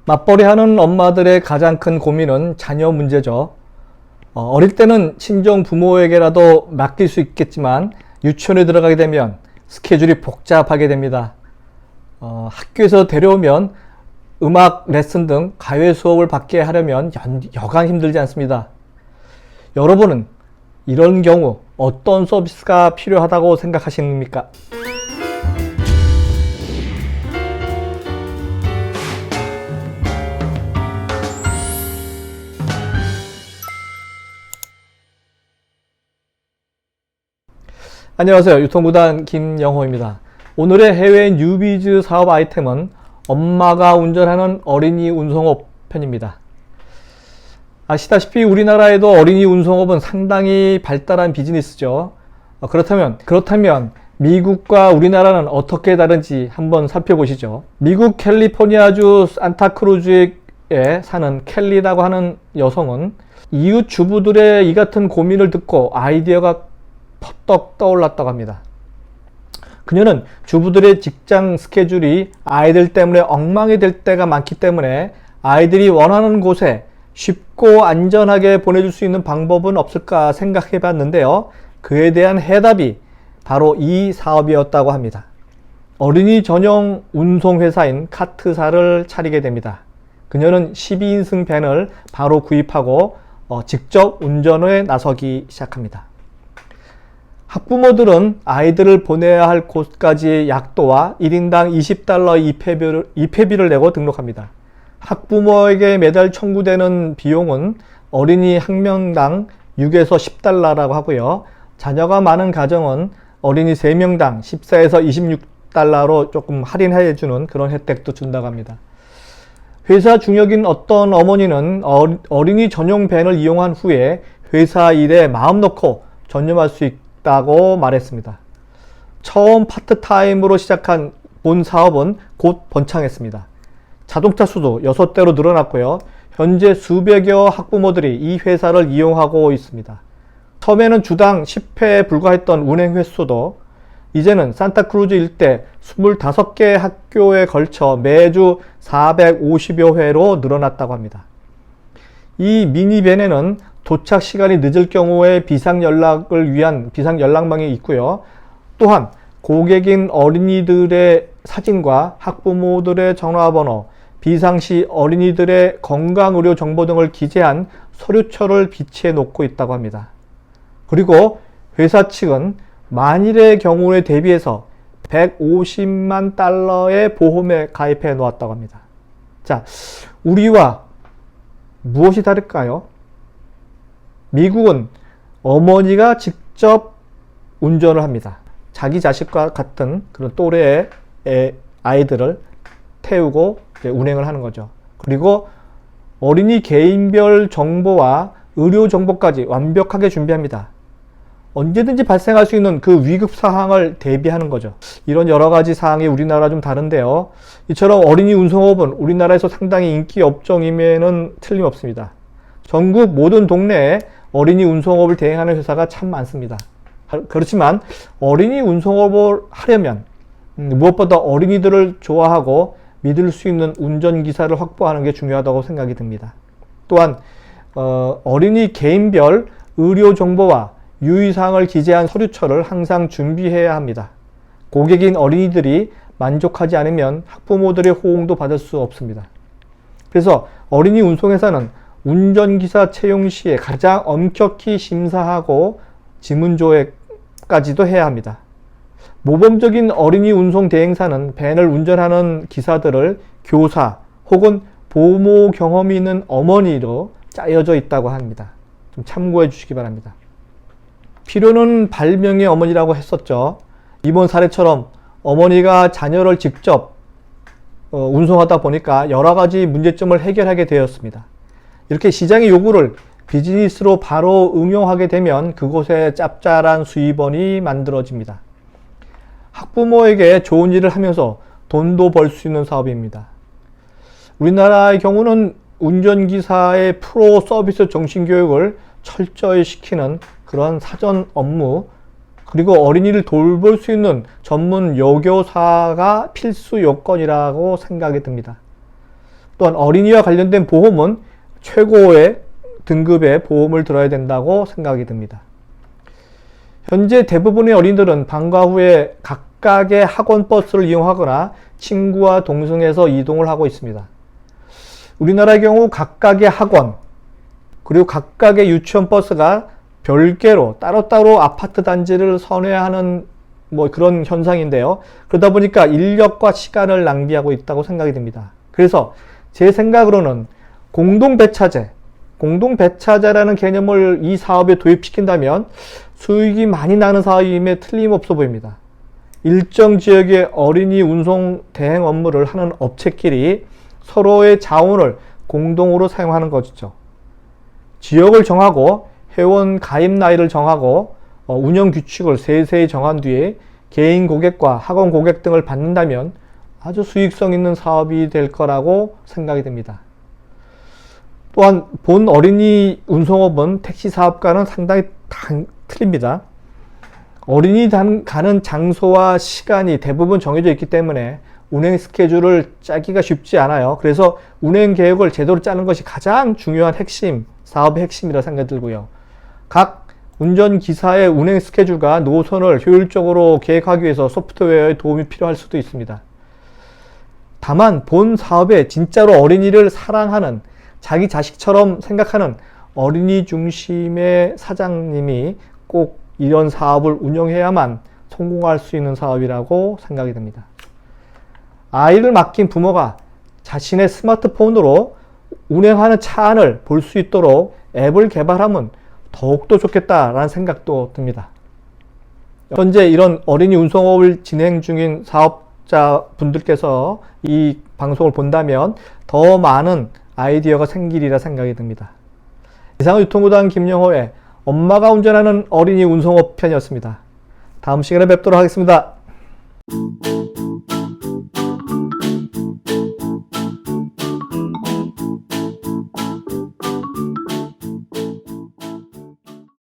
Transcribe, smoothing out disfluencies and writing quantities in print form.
맞벌이하는 엄마들의 가장 큰 고민은 자녀 문제죠. 어릴 때는 친정 부모에게라도 맡길 수 있겠지만 유치원에 들어가게 되면 스케줄이 복잡하게 됩니다. 학교에서 데려오면 음악 레슨 등 가외 수업을 받게 하려면 여간 힘들지 않습니다. 여러분은 이런 경우 어떤 서비스가 필요하다고 생각하십니까? 안녕하세요. 유통구단 김영호입니다. 오늘의 해외 뉴비즈 사업 아이템은 엄마가 운전하는 어린이 운송업 편입니다. 아시다시피 우리나라에도 어린이 운송업은 상당히 발달한 비즈니스죠. 그렇다면 미국과 우리나라는 어떻게 다른지 한번 살펴보시죠. 미국 캘리포니아주 산타크루즈에 사는 켈리라고 하는 여성은 이웃 주부들의 이 같은 고민을 듣고 아이디어가 퍼떡 떠올랐다고 합니다. 그녀는 주부들의 직장 스케줄이 아이들 때문에 엉망이 될 때가 많기 때문에 아이들이 원하는 곳에 쉽고 안전하게 보내줄 수 있는 방법은 없을까 생각해 봤는데요. 그에 대한 해답이 바로 이 사업이었다고 합니다. 어린이 전용 운송회사인 카트사를 차리게 됩니다. 그녀는 12인승 밴을 바로 구입하고 직접 운전에 나서기 시작합니다. 학부모들은 아이들을 보내야 할 곳까지의 약도와 1인당 $20 입회비를 내고 등록합니다. 학부모에게 매달 청구되는 비용은 어린이 한 명당 6에서 $10라고 하고요. 자녀가 많은 가정은 어린이 3명당 14에서 $26로 조금 할인해주는 그런 혜택도 준다고 합니다. 회사 중역인 어떤 어머니는 어린이 전용 밴을 이용한 후에 회사 일에 마음 놓고 전념할 수 있다고 말했습니다. 처음 파트타임으로 시작한 본 사업은 곧 번창했습니다. 자동차 수도 6대로 늘어났고요. 현재 수백여 학부모들이 이 회사를 이용하고 있습니다. 처음에는 주당 10회에 불과했던 운행 횟수도 이제는 산타크루즈 일대 25개 학교에 걸쳐 매주 450여 회로 늘어났다고 합니다. 이 미니밴에는 도착 시간이 늦을 경우에 비상연락을 위한 비상연락망이 있고요. 또한 고객인 어린이들의 사진과 학부모들의 전화번호, 비상시 어린이들의 건강의료 정보 등을 기재한 서류처를 비치해 놓고 있다고 합니다. 그리고 회사 측은 만일의 경우에 대비해서 $150만 보험에 가입해 놓았다고 합니다. 자, 우리와 무엇이 다를까요? 미국은 어머니가 직접 운전을 합니다. 자기 자식과 같은 그런 또래의 아이들을 태우고 운행을 하는 거죠. 그리고 어린이 개인별 정보와 의료 정보까지 완벽하게 준비합니다. 언제든지 발생할 수 있는 그 위급 상황을 대비하는 거죠. 이런 여러 가지 사항이 우리나라 좀 다른데요. 이처럼 어린이 운송업은 우리나라에서 상당히 인기 업종임에는 틀림없습니다. 전국 모든 동네에 어린이 운송업을 대행하는 회사가 참 많습니다. 그렇지만 어린이 운송업을 하려면 무엇보다 어린이들을 좋아하고 믿을 수 있는 운전기사를 확보하는 게 중요하다고 생각이 듭니다. 또한 어린이 개인별 의료 정보와 유의사항을 기재한 서류처를 항상 준비해야 합니다. 고객인 어린이들이 만족하지 않으면 학부모들의 호응도 받을 수 없습니다. 그래서 어린이 운송회사는 운전기사 채용 시에 가장 엄격히 심사하고 지문조회까지도 해야 합니다. 모범적인 어린이 운송 대행사는 밴을 운전하는 기사들을 교사 혹은 보모 경험이 있는 어머니로 짜여져 있다고 합니다. 좀 참고해 주시기 바랍니다. 필요는 발명의 어머니라고 했었죠. 이번 사례처럼 어머니가 자녀를 직접 운송하다 보니까 여러 가지 문제점을 해결하게 되었습니다. 이렇게 시장의 요구를 비즈니스로 바로 응용하게 되면 그곳에 짭짤한 수입원이 만들어집니다. 학부모에게 좋은 일을 하면서 돈도 벌 수 있는 사업입니다. 우리나라의 경우는 운전기사의 프로 서비스 정신교육을 철저히 시키는 그런 사전 업무, 그리고 어린이를 돌볼 수 있는 전문 여교사가 필수 요건이라고 생각이 듭니다. 또한 어린이와 관련된 보험은 최고의 등급의 보험을 들어야 된다고 생각이 듭니다. 현재 대부분의 어린이들은 방과 후에 각각의 학원 버스를 이용하거나 친구와 동승해서 이동을 하고 있습니다. 우리나라의 경우 각각의 학원 그리고 각각의 유치원 버스가 별개로 따로따로 아파트 단지를 선회하는 그런 현상인데요. 그러다 보니까 인력과 시간을 낭비하고 있다고 생각이 듭니다. 그래서 제 생각으로는 공동배차제라는 개념을 이 사업에 도입시킨다면 수익이 많이 나는 사업임에 틀림없어 보입니다. 일정 지역의 어린이 운송 대행 업무를 하는 업체끼리 서로의 자원을 공동으로 사용하는 것이죠. 지역을 정하고 회원 가입 나이를 정하고 운영 규칙을 세세히 정한 뒤에 개인 고객과 학원 고객 등을 받는다면 아주 수익성 있는 사업이 될 거라고 생각이 됩니다. 또한 본 어린이 운송업은 택시 사업과는 상당히 틀립니다. 어린이 가는 장소와 시간이 대부분 정해져 있기 때문에 운행 스케줄을 짜기가 쉽지 않아요. 그래서 운행 계획을 제대로 짜는 것이 가장 중요한 사업의 핵심이라 생각이 들고요. 각 운전기사의 운행 스케줄과 노선을 효율적으로 계획하기 위해서 소프트웨어의 도움이 필요할 수도 있습니다. 다만 본 사업에 진짜로 어린이를 사랑하는 자기 자식처럼 생각하는 어린이 중심의 사장님이 꼭 이런 사업을 운영해야만 성공할 수 있는 사업이라고 생각이 됩니다. 아이를 맡긴 부모가 자신의 스마트폰으로 운행하는 차 안을 볼 수 있도록 앱을 개발하면 더욱더 좋겠다라는 생각도 듭니다. 현재 이런 어린이 운송업을 진행 중인 사업자분들께서 이 방송을 본다면 더 많은 아이디어가 생기리라 생각이 듭니다. 이상은 유통구단 김영호의 엄마가 운전하는 어린이 운송업 편이었습니다. 다음 시간에 뵙도록 하겠습니다.